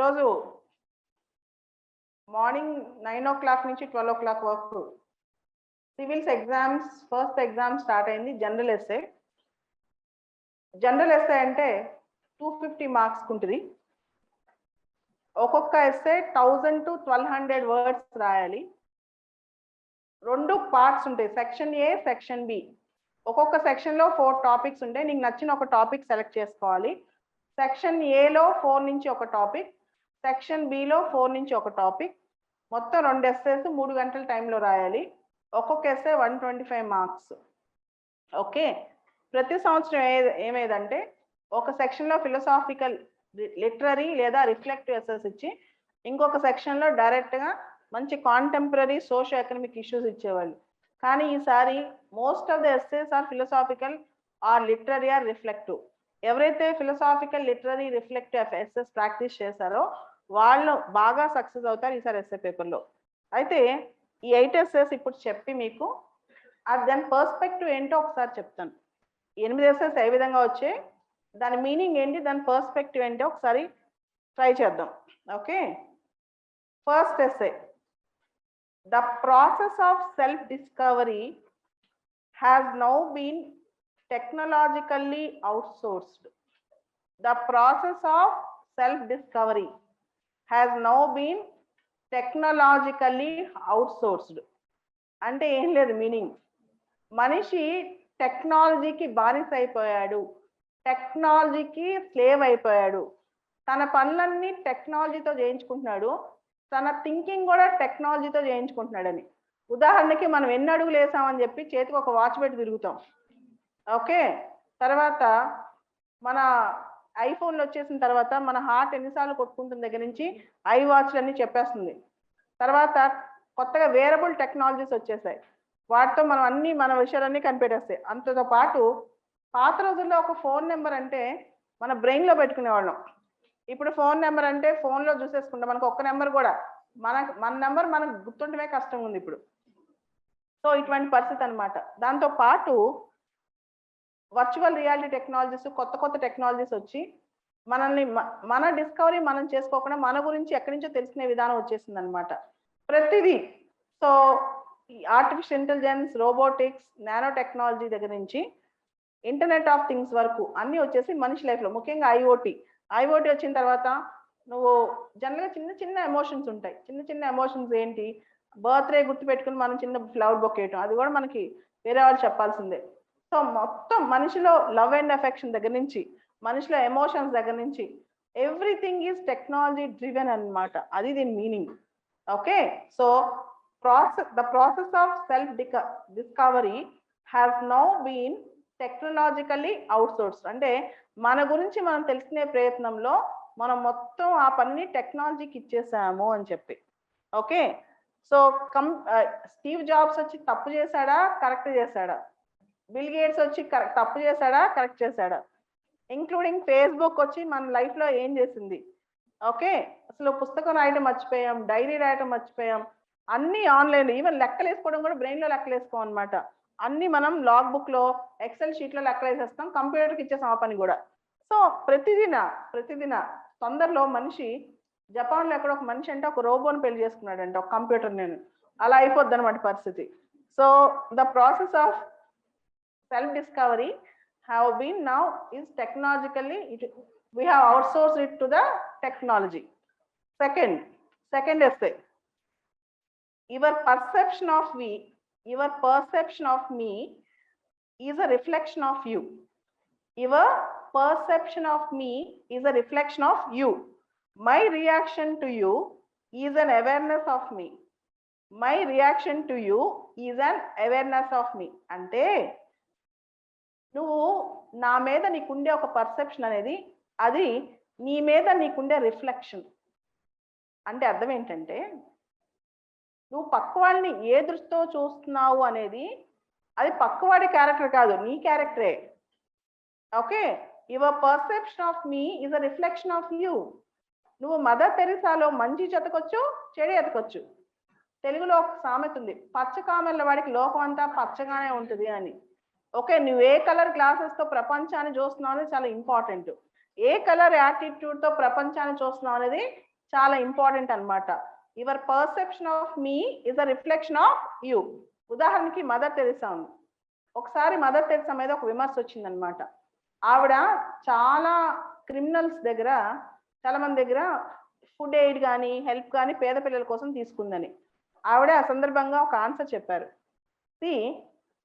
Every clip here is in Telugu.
ఈరోజు మార్నింగ్ 9 o'clock నుంచి 12 o'clock వరకు civils exams first exam start అయింది. General SA. జనరల్ ఎస్ఏ అంటే 250 మార్క్స్ ఉంటుంది. ఒక్కొక్క ఎస్ఏ 1000 to 1200 వర్డ్స్ రాయాలి. 2 పార్ట్స్ ఉంటాయి, సెక్షన్ ఏ, సెక్షన్ బి. ఒక్కొక్క సెక్షన్లో 4 టాపిక్స్ ఉంటాయి. నీకు నచ్చిన ఒక టాపిక్ సెలెక్ట్ చేసుకోవాలి. సెక్షన్ ఏలో 4 నుంచి ఒక టాపిక్, సెక్షన్ బిలో 4 నుంచి ఒక టాపిక్. మొత్తం 2 ఎస్ఏస్ 3 గంటల టైంలో రాయాలి. ఒక్కొక్క ఎస్ఏ 125 మార్క్స్. ఓకే. ప్రతి సంవత్సరం ఏమేదంటే ఒక సెక్షన్లో ఫిలసాఫికల్, లిటరరీ లేదా రిఫ్లెక్టివ్ ఎస్ఎస్ ఇచ్చి ఇంకొక సెక్షన్లో డైరెక్ట్గా మంచి కాంటెంపరీ సోషో ఎకనామిక్ ఇష్యూస్ ఇచ్చేవాళ్ళు. కానీ ఈసారి most of the essays are philosophical or literary or reflective. ఎవరైతే philosophical, literary, reflective essays practice చేశారో వాళ్ళు బాగా సక్సెస్ అవుతారు ఈసారి ఎస్ఏ పేపర్లో. అయితే ఈ 8 ఎస్ఏస్ ఇప్పుడు చెప్పి మీకు దాని పర్స్పెక్టివ్ ఏంటో ఒకసారి చెప్తాను. 8 ఎస్ఏస్ ఏ విధంగా వచ్చాయి, దాని మీనింగ్ ఏంటి, దాని పర్స్పెక్టివ్ ఏంటో ఒకసారి ట్రై చేద్దాం. Okay. First essay, the process of self discovery has now been technologically outsourced. The process of self discovery has now been technologically outsourced అంటే ఏం లేదు మీనింగ్. మనిషి టెక్నాలజీకి బానిస అయిపోయాడు, టెక్నాలజీకి స్లేవ్ అయిపోయాడు. తన పనులన్నీ టెక్నాలజీతో చేయించుకుంటున్నాడు, తన థింకింగ్ కూడా టెక్నాలజీతో చేయించుకుంటున్నాడని. ఉదాహరణకి మనం ఎన్ని అడుగులు వేసామని చెప్పి చేతికి ఒక వాచ్ పెట్టి తిరుగుతాం. ఓకే. తర్వాత మన ఐఫోన్లు వచ్చేసిన తర్వాత మన హార్ట్ ఎన్నిసార్లు కొట్టుకుంటున్న దగ్గర నుంచి ఐ వాచ్లు అన్నీ చెప్పేస్తుంది. తర్వాత కొత్తగా వేరబుల్ టెక్నాలజీస్ వచ్చేసాయి, వాటితో మనం అన్ని మన విషయాలన్నీ కనిపెట్టేస్తాయి. అంతతో పాటు పాత రోజుల్లో ఒక ఫోన్ నెంబర్ అంటే మన బ్రెయిన్లో పెట్టుకునేవాళ్ళం. ఇప్పుడు ఫోన్ నెంబర్ అంటే ఫోన్లో చూసేసుకుంటాం. మనకు ఒక్క నెంబర్ కూడా మన నెంబర్ మనకు గుర్తుండమే కష్టం ఉంది ఇప్పుడు. సో ఇటువంటి పరిస్థితి అనమాట. దాంతో పాటు వర్చువల్ రియాలిటీ టెక్నాలజీస్, కొత్త టెక్నాలజీస్ వచ్చి మనల్ని మన డిస్కవరీ మనం చేసుకోకుండా మన గురించి ఎక్కడి నుంచో తెలుసుకునే విధానం వచ్చేసింది అనమాట ప్రతిదీ. సో ఈ artificial intelligence, robotics, nano technology దగ్గర నుంచి ఇంటర్నెట్ ఆఫ్ థింగ్స్ వరకు అన్నీ వచ్చేసి మనిషి లైఫ్లో, ముఖ్యంగా ఐఓటీ వచ్చిన తర్వాత నువ్వు జనరల్గా చిన్న ఎమోషన్స్ ఉంటాయి. చిన్న ఎమోషన్స్ ఏంటి, బర్త్డే గుర్తు పెట్టుకుని మనం చిన్న ఫ్లవర్ బొకే వేయటం, అది కూడా మనకి వేరే వాళ్ళు చెప్పాల్సిందే. సో మొత్తం మనిషిలో లవ్ అండ్ అఫెక్షన్ దగ్గర నుంచి, మనిషిలో ఎమోషన్స్ దగ్గర నుంచి ఎవ్రీథింగ్ ఈజ్ టెక్నాలజీ డ్రివెన్ అన్నమాట. అది దీని meaning. Okay. So the process of self discovery has now been technologically outsourced. అంటే మన గురించి మనం తెలుసుకునే ప్రయత్నంలో మనం మొత్తం ఆ పనిని టెక్నాలజీకి ఇచ్చేసాము అని చెప్పి. ఓకే. సో స్టీవ్ జాబ్స్ వచ్చి తప్పు చేశాడా, కరెక్ట్ చేశాడా? బిల్ గేట్స్ వచ్చి తప్పు చేశాడా, కరెక్ట్ చేశాడా? ఇంక్లూడింగ్ ఫేస్బుక్ వచ్చి మన లైఫ్లో ఏం చేసింది? ఓకే. అసలు పుస్తకం రాయటం మర్చిపోయాం, డైరీ రాయటం మర్చిపోయాం, అన్నీ ఆన్లైన్. ఈవెన్ లెక్కలు వేసుకోవడం కూడా బ్రెయిన్లో లెక్కలు వేసుకోం అనమాట. అన్నీ మనం లాగ్ బుక్లో, ఎక్సెల్ షీట్లో లెక్కలు వేసేస్తాం, కంప్యూటర్కి ఇచ్చేసాం ఆ పని కూడా. సో ప్రతిదిన తొందరలో మనిషి, జపాన్లో ఎక్కడ ఒక మనిషి అంటే ఒక రోబోని పెళ్లి చేసుకున్నాడంటే ఒక కంప్యూటర్, నేను అలా అయిపోద్ది అనమాట పరిస్థితి. So the process of self discovery have been now is technologically we have outsourced it to the technology. Second essay, your perception of me is a reflection of you. Your perception of me is a reflection of you. My reaction to you is an awareness of me. My reaction to you is an awareness of me. అంటే నువ్వు నా మీద నీకుండే ఒక పర్సెప్షన్ అనేది, అది నీ మీద నీకుండే రిఫ్లెక్షన్. అంటే అర్థం ఏంటంటే నువ్వు పక్కవాడిని ఏ దృష్టితో చూస్తున్నావు అనేది అది పక్కవాడి క్యారెక్టర్ కాదు, నీ క్యారెక్టరే. Okay. Your perception of me is a reflection of you. నువ్వు మదర్ తెరిసాలో మంచి చెతకొచ్చు, చెడు ఎతకొచ్చు. తెలుగులో ఒక సామెత ఉంది, పచ్చ కామెర్ల వాడికి లోకం అంతా పచ్చగానే ఉంటుంది అని. ఓకే. నువ్వు ఏ కలర్ గ్లాసెస్తో ప్రపంచాన్ని చూస్తున్నావు అనేది చాలా ఇంపార్టెంట్. ఏ కలర్ యాటిట్యూడ్తో ప్రపంచాన్ని చూస్తున్నావు అనేది చాలా ఇంపార్టెంట్ అన్నమాట. Your perception of me is a reflection of you. ఉదాహరణకి మదర్ తెరిసా ఉంది. ఒకసారి మదర్ తెరిసా మీద ఒక విమర్శ వచ్చిందనమాట. ఆవిడ చాలా క్రిమినల్స్ దగ్గర, చాలా మంది దగ్గర ఫుడ్ ఎయిడ్ కానీ హెల్ప్ కానీ పేద పిల్లల కోసం తీసుకుందని. ఆవిడ ఆ సందర్భంగా ఒక ఆన్సర్ చెప్పారు.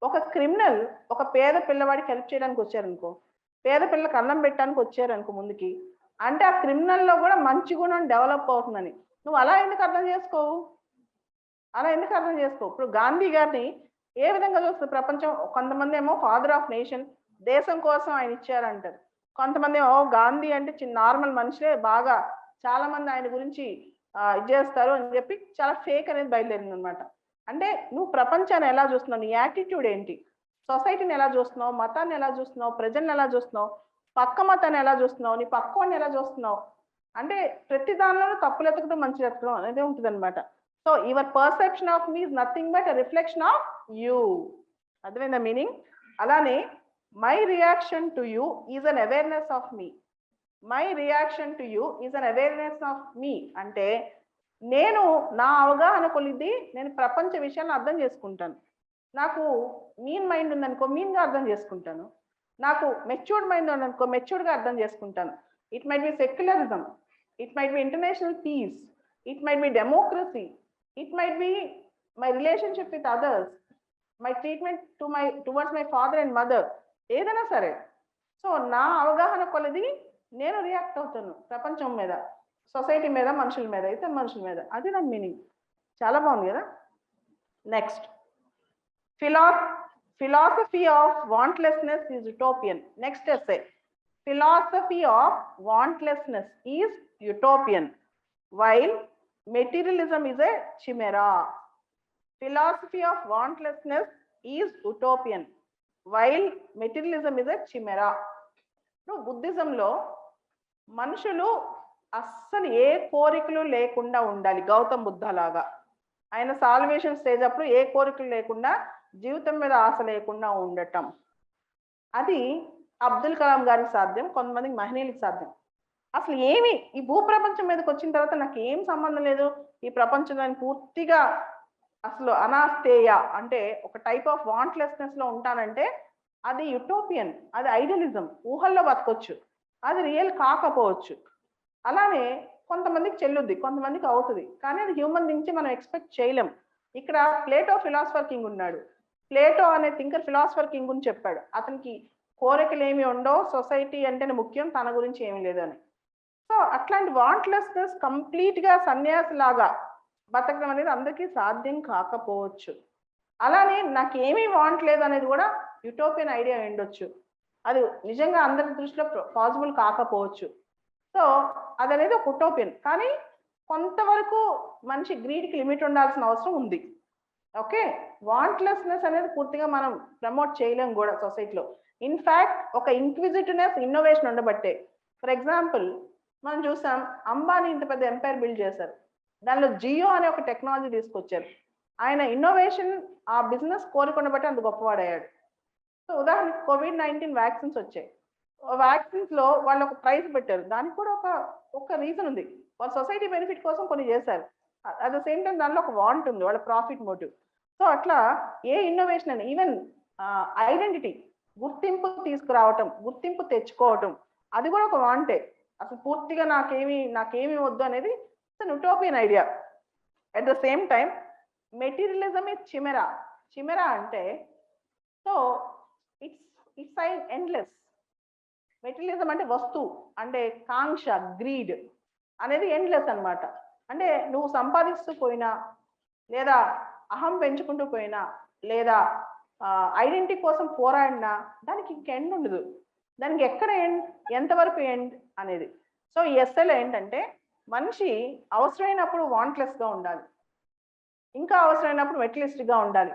ఒక క్రిమినల్ ఒక పేద పిల్లవాడికి హెల్ప్ చేయడానికి వచ్చారనుకో, పేద పిల్లలకు అన్నం పెట్టడానికి వచ్చారనుకో ముందుకి, అంటే ఆ క్రిమినల్లో కూడా మంచి గుణం డెవలప్ అవుతుందని. నువ్వు అలా ఎందుకు అర్థం చేసుకోవు? ఇప్పుడు గాంధీ గారిని ఏ విధంగా చూస్తుంది ప్రపంచం? కొంతమంది ఏమో ఫాదర్ ఆఫ్ నేషన్, దేశం కోసం ఆయన ఇచ్చారంటారు. కొంతమంది ఏమో గాంధీ అంటే చిన్న నార్మల్ మనుషులే, బాగా చాలా మంది ఆయన గురించి ఇది చేస్తారు అని చెప్పి చాలా ఫేక్ అనేది బయలుదేరింది అనమాట. అంటే నువ్వు ప్రపంచాన్ని ఎలా చూస్తున్నావు, నీ యాటిట్యూడ్ ఏంటి, సొసైటీని ఎలా చూస్తున్నావు, మతాన్ని ఎలా చూస్తున్నావు, ప్రజల్ని ఎలా చూస్తున్నావు, పక్క మతాన్ని ఎలా చూస్తున్నావు, నీ పక్కవాడిని ఎలా చూస్తున్నావు, అంటే ప్రతి దానిలోనూ తప్పులు ఎతకడం మంచి ఎతకడం అనేది ఉంటుంది అనమాట. So your perception of me is nothing but a reflection of you. అర్థమైందా మీనింగ్? అలానే my reaction to you is an awareness of me. My reaction to you is an awareness of me అంటే నేను నా అవగాహన కొలిది నేను ప్రపంచ విషయాన్ని అర్థం చేసుకుంటాను. నాకు మీన్ మైండ్ ఉందనుకో మీన్గా అర్థం చేసుకుంటాను. నాకు మెచ్యూర్డ్ మైండ్ ఉందనుకో మెచ్యూర్డ్గా అర్థం చేసుకుంటాను. It might be secularism, it might be international peace, it might be democracy, it might be my relationship with others, my treatment towards my father and mother, ఏదైనా సరే. సో నా అవగాహన కొలది నేను రియాక్ట్ అవుతాను ప్రపంచం మీద, సొసైటీ మీద, మనుషుల మీద, ఇతర మనుషుల మీద. అది నా మీనింగ్. చాలా బాగుంది కదా. Next, philosophy of wantlessness is utopian. Next essay, philosophy of wantlessness is utopian while materialism is a chimera. Philosophy of wantlessness is utopian while materialism is a chimera. బుద్ధిజంలో మనుషులు అస్సలు ఏ కోరికలు లేకుండా ఉండాలి. గౌతమ్ బుద్ధ లాగా ఆయన సాల్వేషన్ స్టేజ్ అప్పుడు ఏ కోరికలు లేకుండా, జీవితం మీద ఆశ లేకుండా ఉండటం, అది అబ్దుల్ కలాం గారికి సాధ్యం, కొంతమందికి మహనీయులకు సాధ్యం. అసలు ఏమి ఈ భూప్రపంచం మీదకి వచ్చిన తర్వాత నాకు ఏం సంబంధం లేదు, ఈ ప్రపంచం పూర్తిగా అసలు అనాస్థేయ అంటే ఒక టైప్ ఆఫ్ వాంట్లెస్నెస్ లో ఉంటానంటే అది యుటోపియన్, అది ఐడియలిజం, ఊహల్లో బతకొచ్చు, అది రియల్ కాకపోవచ్చు. అలానే కొంతమందికి చెల్లుద్ది, కొంతమందికి అవుతుంది, కానీ అది హ్యూమన్ నుంచి మనం ఎక్స్పెక్ట్ చేయలేం. ఇక్కడ ప్లేటో ఫిలాసఫర్ కింగ్ ఉన్నాడు. ప్లేటో అనే థింకర్ ఫిలాసఫర్ కింగ్ అని చెప్పాడు. అతనికి కోరికలు ఏమి ఉండవు, సొసైటీ అంటేనే ముఖ్యం, తన గురించి ఏమి లేదు అని. సో అట్లాంటి వాంట్లెస్నెస్ కంప్లీట్ గా సన్యాసి లాగా బతకడం అనేది అందరికీ సాధ్యం కాకపోవచ్చు. అలానే నాకేమీ వాంట్ లేదు అనేది కూడా యుటోపియన్ ఐడియా ఉండొచ్చు, అది నిజంగా అందరి దృష్టిలో పాసిబుల్ కాకపోవచ్చు. సో అదనేది ఒక ఉటోపియన్, కానీ కొంతవరకు మనిషి గ్రీడ్కి లిమిట్ ఉండాల్సిన అవసరం ఉంది. ఓకే, వాంట్లెస్నెస్ అనేది పూర్తిగా మనం ప్రమోట్ చేయలేం కూడా సొసైటీలో. ఇన్ఫ్యాక్ట్ ఒక ఇంక్విజిటివ్నెస్, ఇన్నోవేషన్ ఉండబట్టే. ఫర్ ఎగ్జాంపుల్ మనం చూసాం, అంబానీ ఇంత పెద్ద ఎంపైర్ బిల్డ్ చేశారు, దానిలో జియో అనే ఒక టెక్నాలజీ తీసుకొచ్చారు. ఆయన ఇన్నోవేషన్, ఆ బిజినెస్ కోరికొండ బట్టి అంత గొప్పవాడయ్యాడు. సో ఉదాహరణకి COVID-19 వ్యాక్సిన్స్ వచ్చాయి. వ్యాక్సిన్స్ లో వాళ్ళు ఒక ప్రైస్ పెట్టారు, దానికి కూడా ఒక రీజన్ ఉంది. వాళ్ళ సొసైటీ బెనిఫిట్ కోసం కొన్ని చేశారు. అట్ ద సేమ్ టైం దానిలో ఒక వాంట్ ఉంది, వాళ్ళ ప్రాఫిట్ మోటివ్. సో అట్లా ఏ ఇన్నోవేషన్ అని, ఈవెన్ ఐడెంటిటీ, గుర్తింపు తీసుకురావటం, గుర్తింపు తెచ్చుకోవటం, అది కూడా ఒక వాంటే. అసలు పూర్తిగా నాకేమి వద్దు అనేది utopian idea. At the same time materialism is chimera. Chimera అంటే సో ఇట్స్ ఎండ్లెస్. మెటీరియలిజం అంటే వస్తువు అంటే కాంక్ష, గ్రీడ్ అనేది ఎండ్లెస్ అన్నమాట. అంటే నువ్వు సంపాదిస్తూ పోయినా, లేదా అహం పెంచుకుంటూ పోయినా, లేదా ఐడెంటిటీ కోసం పోరాడినా దానికి ఇంక ఎండ్ ఉండదు. దానికి ఎక్కడ ఎండ్, ఎంతవరకు ఎండ్ అనేది. సో ఈ ఎస్ఏలో ఏంటంటే మనిషి అవసరమైనప్పుడు వాంట్లెస్గా ఉండాలి, ఇంకా అవసరమైనప్పుడు మెటీరియలిస్టిక్గా ఉండాలి.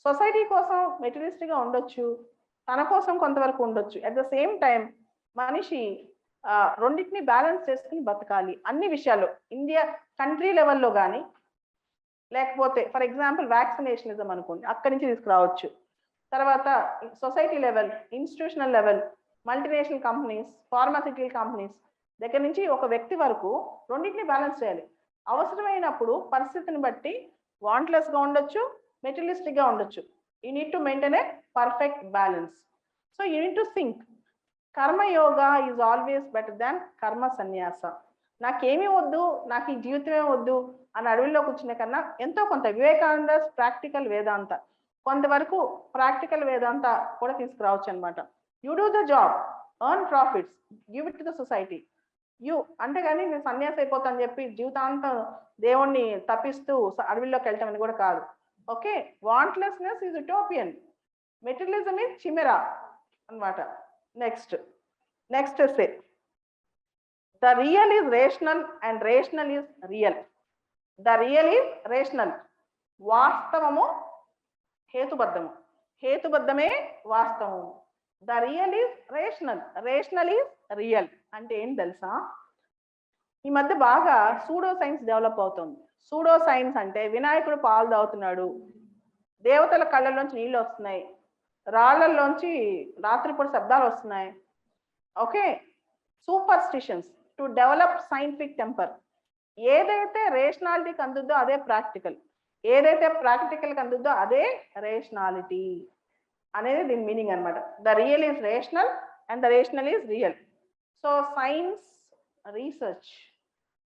సొసైటీ కోసం మెటీరియలిస్టిక్గా ఉండొచ్చు, తన కోసం కొంతవరకు ఉండొచ్చు. అట్ ద సేమ్ టైం మనిషి రెండింటిని బ్యాలెన్స్ చేసుకుని బతకాలి అన్ని విషయాల్లో. ఇండియా కంట్రీ లెవెల్లో కానీ, లేకపోతే ఫర్ ఎగ్జాంపుల్ వ్యాక్సినేషనిజం అనుకోండి, అక్కడి నుంచి తీసుకురావచ్చు. తర్వాత society level, institutional level, multinational companies, pharmaceutical companies, దగ్గర నుంచి ఒక వ్యక్తి వరకు రెండింటిని బ్యాలెన్స్ చేయాలి. అవసరమైనప్పుడు పరిస్థితిని బట్టి వాంట్లెస్గా ఉండొచ్చు, మెటీరియలిస్టిక్గా ఉండొచ్చు. You need to maintain a perfect balance. So you need to think karma yoga is always better than కర్మ సన్యాస. నాకేమీ వద్దు, నాకు ఈ జీవితమే వద్దు అని అడవిలో కూర్చునే కన్నా ఎంతో కొంత వివేకానంద ప్రాక్టికల్ వేదాంత, కొంతవరకు ప్రాక్టికల్ వేదాంత కూడా తీసుకురావచ్చు అనమాట. You do the job, earn profits, give it to the society. You అంటే కానీ నేను సన్యాసి అయిపోతాను చెప్పి జీవితాంతం దేవుణ్ణి తప్పిస్తూ అడవిలోకి వెళ్ళటం కూడా కాదు. Okay, wantlessness is utopian, materialism is chimera అనమాట. Next say the real is rational and rational is real. The real is rational. వాస్తవము హేతుబద్ధము, హేతుబద్ధమే వాస్తవము. The real is rational, rational is real. అంటే ఏం తెలుసా, ఈ మధ్య బాగా సూడో సైన్స్ డెవలప్ అవుతుంది. సూడో సైన్స్ అంటే వినాయకుడు పాలు తాగుతున్నాడు, దేవతల కళ్ళల్లోంచి నీళ్ళు వస్తున్నాయి, రాళ్లలోంచి రాత్రిపూట శబ్దాలు వస్తున్నాయి. Okay, superstitions to develop scientific temper. ఏదైతే రేషనాలిటీకి అందుద్దో అదే ప్రాక్టికల్, ఏదైతే ప్రాక్టికల్కి అందుద్దో అదే రేషనాలిటీ అనేది దీని మీనింగ్ అనమాట. The real is rational and the rational is real. So science research,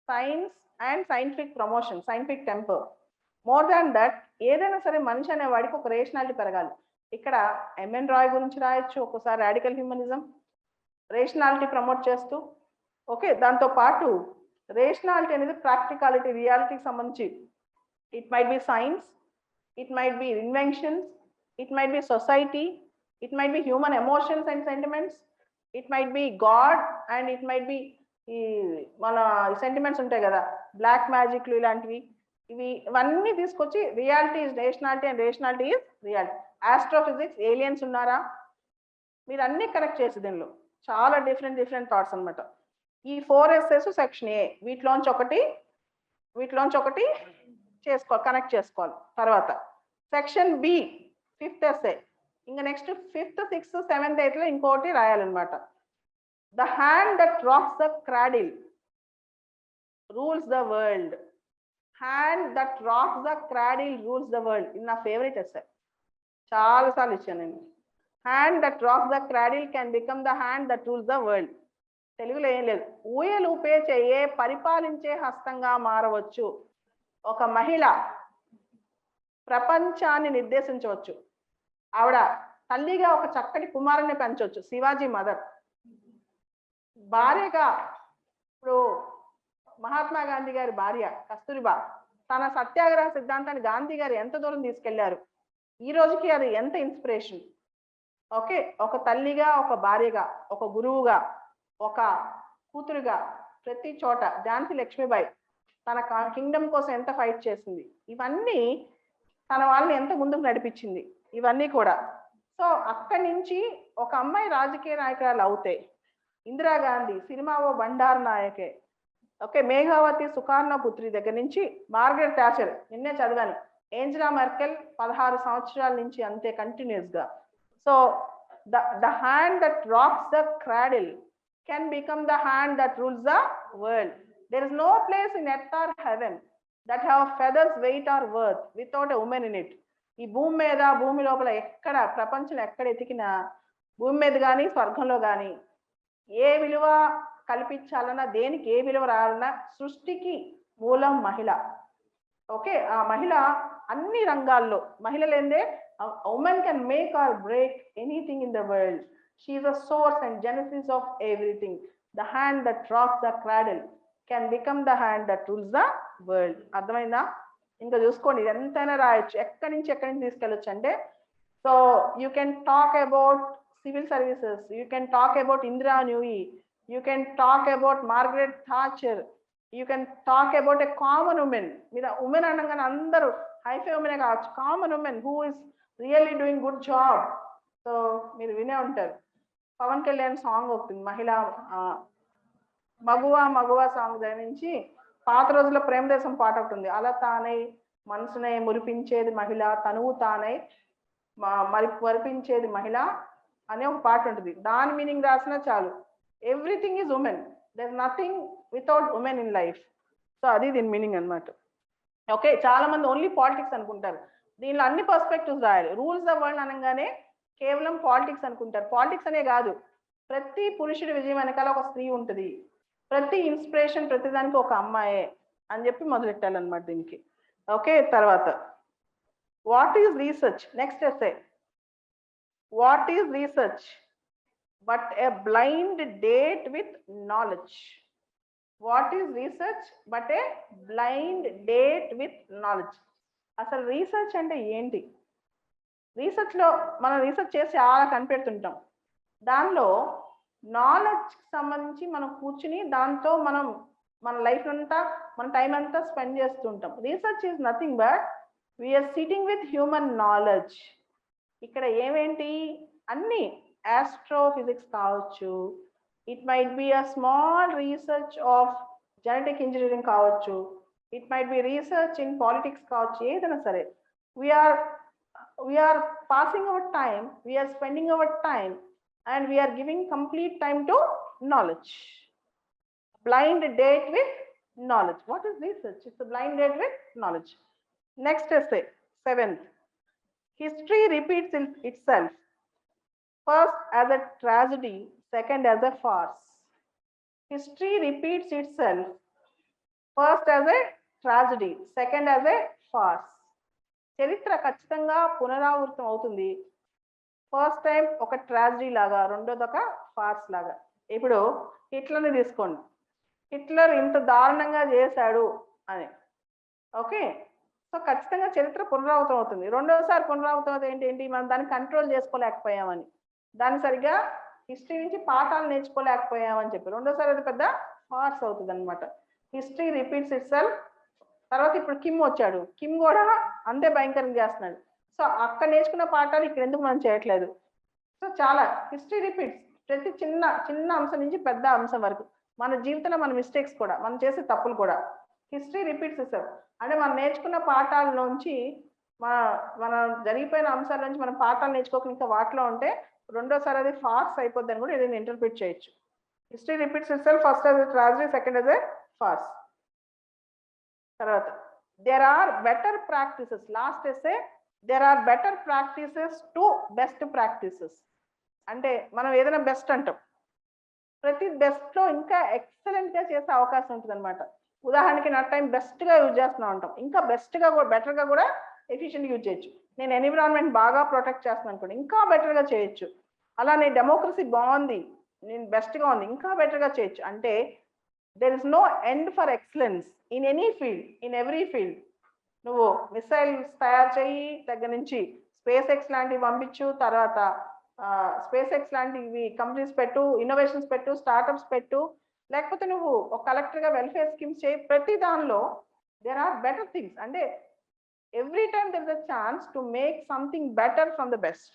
science and scientific promotion, scientific temper. More than that ఏదైనా సరే మనిషి అనే వాడికి ఒక రేషనాలిటీ పెరగాలి. ఇక్కడ ఎంఎన్ రాయ్ గురించి రాయొచ్చు, ఒక్కోసారి రాడికల్ హ్యూమనిజం రేషనాలిటీ ప్రమోట్ చేస్తూ. ఓకే, దాంతో పాటు రేషనాలిటీ అనేది ప్రాక్టికాలిటీ, రియాలిటీకి సంబంధించి it might B science, it might B inventions, it might B society, it might B human emotions and sentiments, it might B God and it might B ఈ మన సెంటిమెంట్స్ ఉంటాయి కదా, బ్లాక్ మ్యాజిక్లు ఇలాంటివి. ఇవన్నీ తీసుకొచ్చి reality is rationality and rationality is reality. Astrophysics, aliens ఉన్నారా, మీరు అన్ని కనెక్ట్ చేసి దీనిలో చాలా డిఫరెంట్ థాట్స్ అనమాట. ఈ 4 ఎస్సేస్ సెక్షన్ ఏ, వీటిలోంచి ఒకటి కనెక్ట్ చేసుకోవాలి. తర్వాత సెక్షన్ బి 5th ఎస్సే, ఇంకా next 5th, 6th, 7th, 8th లో ఇంకోటి రాయాలన్నమాట. The hand that rocks the cradle rules the world. Hand that rocks the cradle rules the world. ఇది నా ఫేవరెట్ ఎస్సే, చాలాసార్లు ఇచ్చాను నేను. Hand that rocks the cradle can become the hand that rules the world. తెలుగులో ఏం లేదు. ఊయలూపే చెయ్యే పరిపాలించే హస్తంగా మారవచ్చు. ఒక మహిళ ప్రపంచాన్ని నిర్దేశించవచ్చు. ఆవిడ తల్లిగా ఒక చక్కటి కుమారుని పెంచవచ్చు, శివాజీ మదర్. భార్యగా ఇప్పుడు మహాత్మా గాంధీ గారి భార్య కస్తూరిబా తన సత్యాగ్రహ సిద్ధాంతాన్ని గాంధీ గారు ఎంత దూరం తీసుకెళ్లారు, ఈ రోజుకి అది ఎంత ఇన్స్పిరేషన్. ఓకే, ఒక తల్లిగా, ఒక భార్యగా, ఒక గురువుగా, ఒక కూతురుగా, ప్రతి చోట ఝాన్సీ లక్ష్మీబాయి తన కింగ్డమ్ కోసం ఎంత ఫైట్ చేసింది, ఇవన్నీ తన వాళ్ళని ఎంత ముందుకు నడిపించింది, ఇవన్నీ కూడా. సో అక్కడి నుంచి ఒక అమ్మాయి రాజకీయ నాయకురాలు అవుతే, ఇందిరాగాంధీ సినిమా ఓ బండారు నాయకే. ఓకే, మేఘావతి సుకార్ణ పుత్రి దగ్గర నుంచి మార్గరెట్ థాచర్, నిన్నే చదివాను, ఏంజలా మెర్కెల్ 16 సంవత్సరాల నుంచి అంతే కంటిన్యూస్గా. So the hand that rocks the cradle can become the hand that rules the world. There is no place in earth or heaven that have feathers weight or worth without a woman in it. ఈ భూమి మీద, భూమి లోపల ఎక్కడ, ప్రపంచంలో ఎక్కడ ఎతికినా, భూమి మీద కానీ స్వర్గంలో కానీ ఏ విలువ కల్పించాలన్నా, దేనికి ఏ విలువ రావాలన్నా సృష్టికి మూలం మహిళ. ఓకే, ఆ మహిళ అన్ని రంగాల్లో, మహిళ లేదే women can make or break anything in the world. She is a source and genesis of everything. The hand that rocks the cradle can become the hand that rules the world. అర్థమైందా? ఇంకా చూసుకోండి, ఎంతైనా రాయొచ్చు, ఎక్కడి నుంచి తీసుకెళ్ళొచ్చు అంటే. So you can talk about civil services, you can talk about Indra Nooyi, you can talk about Margaret Thatcher, you can talk about a common women. మీద ఉమెన్ అనగానే అందరూ హైఫై ఉమెనే కావచ్చు, common women who is really doing good job. So మీరు వినే ఉంటారు, పవన్ కళ్యాణ్ సాంగ్ ఒకటి, మహిళ మగువా సాంగ్ దగ్గర నుంచి పాత రోజుల్లో ప్రేమ దేశం పాట ఒకటి, అలా తానై మనసునే మురిపించేది మహిళ, తనువు తానై మరిపించేది మహిళ అనే ఒక పాట ఉంటుంది. దాని మీనింగ్ రాసినా చాలు, everything is women. there's nothing without women in life. So అది దీని మీనింగ్ అనమాట. ఓకే, చాలా మంది ఓన్లీ పాలిటిక్స్ అనుకుంటారు. దీనిలో అన్ని పర్స్పెక్టివ్స్ రాయాలి. రూల్స్ ద వరల్డ్ అనగానే కేవలం పాలిటిక్స్ అనుకుంటారు. పాలిటిక్స్ అనే కాదు, ప్రతి పురుషుడి విజయం వెనకాల ఒక స్త్రీ ఉంటుంది, ప్రతి ఇన్స్పిరేషన్ ప్రతిదానికి ఒక అమ్మాయే అని చెప్పి మొదలెట్టాలన్నమాట దీనికి. ఓకే, తర్వాత what is research? Next essay, what is research but A blind date with knowledge? What is research but A blind date with knowledge? అసలు రీసెర్చ్ అంటే ఏంటి? రీసెర్చ్లో మనం రీసెర్చ్ చేసి చాలా కనిపెడుతుంటాం, దానిలో నాలెడ్జ్కి సంబంధించి మనం కూర్చుని దాంతో మనం మన లైఫ్ అంతా మన టైం అంతా స్పెండ్ చేస్తుంటాం. Research is nothing but we're sitting with human knowledge. ఇక్కడ ఏమేంటి అన్ని ఆస్ట్రోఫిజిక్స్ కావచ్చు, it might be a small research of genetic engineering కావచ్చు, it might be research in politics కావచ్చు, ఏదైనా సరే we're passing our time, we're spending our time and we are giving complete time to knowledge. Blind date with knowledge. What is research? It's a blind date with knowledge. Next essay, 7th. History repeats itself. First as a tragedy, second as a farce. History repeats itself. First as a tragedy, second as a farce. చరిత్ర ఖచ్చితంగా పునరావృతం అవుతుంది. ఫస్ట్ టైం ఒక ట్రాజడీ లాగా, రెండోది ఒక ఫార్స్ లాగా. ఇప్పుడు హిట్లర్ని తీసుకోండి, హిట్లర్ ఇంత దారుణంగా చేశాడు అని. ఓకే, సో ఖచ్చితంగా చరిత్ర పునరావృతం అవుతుంది. రెండోసారి పునరావృతం అవుతుంది ఏంటి? మనం దాన్ని కంట్రోల్ చేసుకోలేకపోయామని, దాన్ని సరిగ్గా హిస్టరీ నుంచి పాఠాలు నేర్చుకోలేకపోయామని చెప్పి రెండోసారి అది పెద్ద ఫార్స్ అవుతుంది అనమాట. History repeats it self. తర్వాత ఇప్పుడు కిమ్ వచ్చాడు, కిమ్ కూడా అంతే భయంకరంగా చేస్తున్నాడు. సో అక్కడ నేర్చుకున్న పాఠాలు ఇక్కడ ఎందుకు మనం చేయట్లేదు? సో చాలా హిస్టరీ రిపీట్స్. ప్రతి చిన్న చిన్న అంశం నుంచి పెద్ద అంశం వరకు మన జీవితంలో మన మిస్టేక్స్ కూడా, మనం చేసే తప్పులు కూడా హిస్టరీ రిపీట్స్ సార్. అంటే మనం నేర్చుకున్న పాఠాల నుంచి మన జరిగిపోయిన అంశాల నుంచి మనం పాఠాలు నేర్చుకోకుండా ఇంకా వాటిలో ఉంటే రెండోసారి అది ఫార్స్ అయిపోద్ది అని కూడా ఏదైనా ఇంటర్ప్రిట్ చేయొచ్చు. History repeats itself. First as a tragedy, second as a farce. తర్వాత there are better practices. Last essay, there are better practices to best practices. అంటే మనం ఏదైనా బెస్ట్ అంటాం, ప్రతి బెస్ట్లో ఇంకా ఎక్సలెంట్గా చేసే అవకాశం ఉంటుంది అనమాట. ఉదాహరణకి నా టైం బెస్ట్గా యూజ్ చేస్తున్నాం అంటాం, ఇంకా బెస్ట్గా కూడా బెటర్గా కూడా ఎఫిషియెంట్గా యూజ్ చేయొచ్చు. నేను ఎన్విరాన్మెంట్ బాగా ప్రొటెక్ట్ చేస్తున్నాను అనుకోండి, ఇంకా బెటర్గా చేయొచ్చు. అలానే డెమోక్రసీ బాగుంది, నేను బెస్ట్గా ఉంది, ఇంకా బెటర్గా చేయొచ్చు. అంటే there is no end for excellence in any field, in every field. నువ్వు మిసైల్స్ తయారు చేయి, దగ్గర నుంచి స్పేస్ ఎక్స్ లాంటివి పంపించు, తర్వాత స్పేస్ ఎక్స్ లాంటివి కంపెనీస్ పెట్టు, ఇన్నోవేషన్స్ పెట్టు, స్టార్ట్అప్స్ పెట్టు, లేకపోతే నువ్వు ఒక కలెక్టర్గా వెల్ఫేర్ స్కీమ్స్ చేయి. ప్రతి దానిలో దేర్ ఆర్ బెటర్ థింగ్స్. అంటే every time there is a chance to make something better from the best.